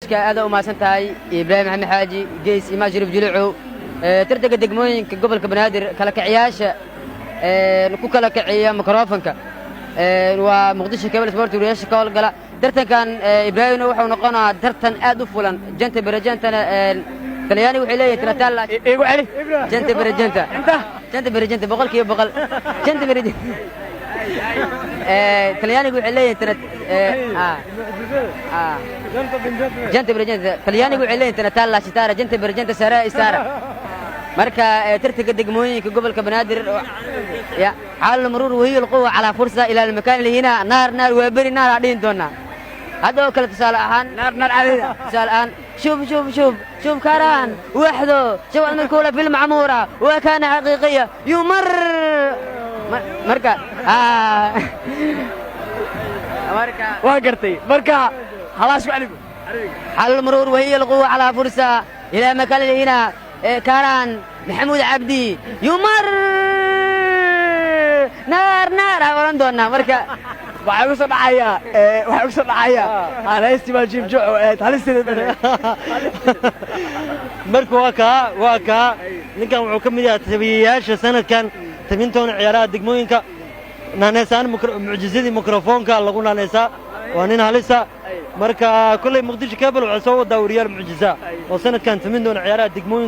barnaamijka aad u maasan tahay Ibraahim Maxamed Xaaji gees ima jirib jilicu tartanka degmooyinka gobolka Banaadir kala kaciyaasha ku kala kaciya mikrofonka waa Muqdisho Cable Sport Wariyaasha ka howlgala tartankan Ibraahim wuxuu noqonaa tartan aad u fulan janta barajantana talyaani waxay leeyahay tratalla igu celi janta barajanta janta barajanta boqolkiiba boqol janta barajanta talyaanigu waxay leeyahay janta barajanta talyaanigu waxay leeyahay tratalla sitara janta barajanta sara isara marka tartanka degmooyinka gobolka Banaadir ya xal marur wahiyo quwa ala fursa ila makan lihina naar waa bari naar adin doona هذا كله تسأل عن نار علينا تسأل عن شوف كاران وحده شو المذكورة في المعمورة وكان حقيقية يمر مركا مركا وقرتي مركا خلاص عليكم حل المرور وهي القوة على فرصة إلى مكان هنا كاران محمود عبدي يمر نار ورندونا مركا waxay u soo dhacaya aan haystiba jiib jooc halisteeda marka waa ka ninkan wuxuu ka mid yahay tabiyayaasha sanadkan tabintoona ciyaaraha degmooyinka naanaysan mucjizadii mikrofoonka lagu naanaysaa waa nin halisa marka kulay Muqdisho Cable wuxuu soo wadaa wariyaal mucjiza oo sanadkan tabintoona ciyaaraha degmooyinka